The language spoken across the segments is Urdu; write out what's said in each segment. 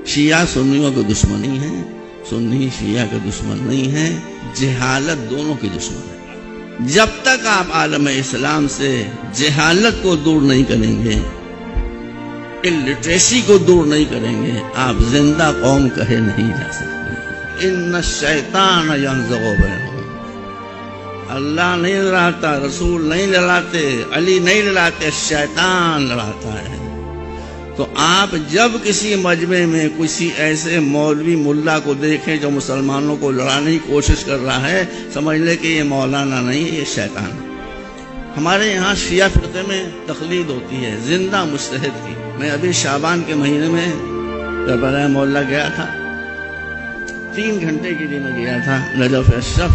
شیعہ سنیوں کے دشمن نہیں ہیں، سنی شیعہ کے دشمن نہیں ہیں، جہالت دونوں کے دشمن ہیں۔ جب تک آپ عالم اسلام سے جہالت کو دور نہیں کریں گے، الٹریسی کو دور نہیں کریں گے، آپ زندہ قوم کہے نہیں جا سکتے۔ ان الشیطان ینزغ بینہم، اللہ نہیں لڑاتا، رسول نہیں لڑاتے، علی نہیں لڑاتے، شیطان لڑاتا ہے۔ تو آپ جب کسی مجمع میں کسی ایسے مولوی ملا کو دیکھیں جو مسلمانوں کو لڑانے کی کوشش کر رہا ہے، سمجھ لیں کہ یہ مولانا نہیں ہے، یہ شیطان ہے۔ ہمارے یہاں شیعہ فرقے میں تقلید ہوتی ہے زندہ مجتہد کی۔ میں ابھی شعبان کے مہینے میں کربلا مولا گیا تھا، 3 گھنٹے کے لیے میں گیا تھا نجف اشرف،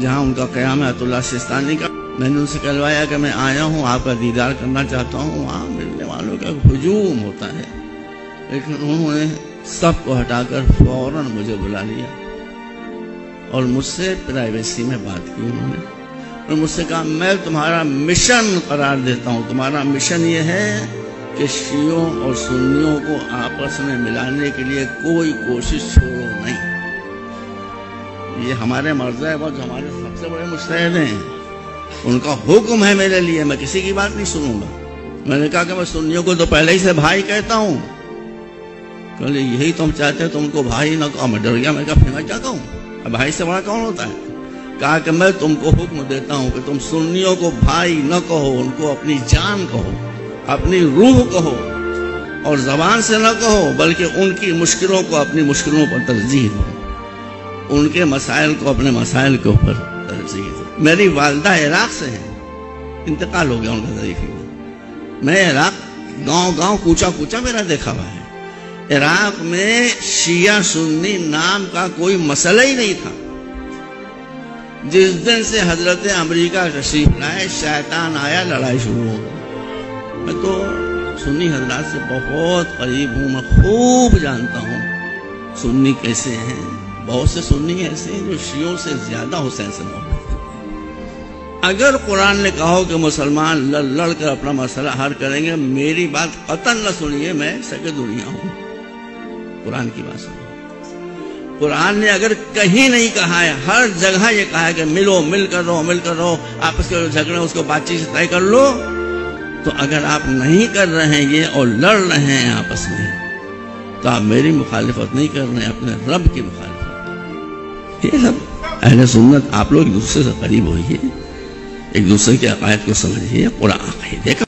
جہاں ان کا قیام ہے آیت اللہ سستانی کا۔ میں نے ان سے کہلوایا کہ میں آیا ہوں، آپ کا دیدار کرنا چاہتا ہوں۔ وہاں ملنے والوں کا ہجوم ہوتا ہے، لیکن انہوں نے سب کو ہٹا کر فوراً مجھے بلا لیا اور مجھ سے پرائیویسی میں بات کی۔ انہوں نے اور مجھ سے کہا میں تمہارا مشن قرار دیتا ہوں، تمہارا مشن یہ ہے کہ شیعوں اور سنیوں کو آپس میں ملانے کے لیے کوئی کوشش چھوڑو نہیں۔ یہ ہمارے مرضی ہے، جو ہمارے سب سے بڑے مجتہد ہیں، ان کا حکم ہے میرے لیے، میں کسی کی بات نہیں سنوں گا۔ میں نے کہا کہ میں سنیوں کو تو پہلے ہی سے بھائی کہتا ہوں۔ کہ یہی تم چاہتے تو ان کو بھائی نہ کہو۔ میں ڈر گیا، میں کہا پھر میں کیا کہوں، بھائی سے بڑا کون ہوتا ہے؟ کہا کہ میں تم کو حکم دیتا ہوں کہ تم سنیوں کو بھائی نہ کہو، ان کو اپنی جان کہو، اپنی روح کہو، اور زبان سے نہ کہو بلکہ ان کی مشکلوں کو اپنی مشکلوں پر ترجیح دو، ان کے مسائل کو اپنے مسائل کے اوپر ترجیح دو۔ میری والدہ عراق سے ہیں، انتقال ہو گیا ان کا ضعیف میں۔ میں عراق گاؤں گاؤں کوچا کوچا میرا دیکھا ہوا ہے۔ عراق میں شیعہ سنی نام کا کوئی مسئلہ ہی نہیں تھا۔ جس دن سے حضرت امریکہ تشریف لائے، شیطان آیا، لڑائی شروع ہو گئی۔ میں تو سنی حضرات سے بہت قریب ہوں، میں خوب جانتا ہوں سنی کیسے ہیں۔ بہت سے سنی ایسے ہیں جو شیعوں سے زیادہ حسین سے محبت کرتے ہیں۔ اگر قرآن نے کہا کہ مسلمان لڑ لڑ کر اپنا مسئلہ حل کریں گے، میری بات قطعاً نہ سنیے، میں سگے دنیا ہوں، قرآن کی بات سنیے۔ قرآن نے اگر کہیں نہیں کہا ہے، ہر جگہ یہ کہا ہے کہ ملو، مل کر رہو، مل کر رہو، آپس کے جھگڑے اس کو بات چیت سے طے کر لو۔ تو اگر آپ نہیں کر رہے ہیں یہ اور لڑ رہے ہیں آپس میں، تو آپ میری مخالفت نہیں کر رہے ہیں، اپنے رب کی مخالفت۔ یہ سب اہل سنت، آپ لوگ ایک دوسرے سے قریب ہوئیے، ایک دوسرے کے عقائد کو سمجھیے، قرآن عقیدے کا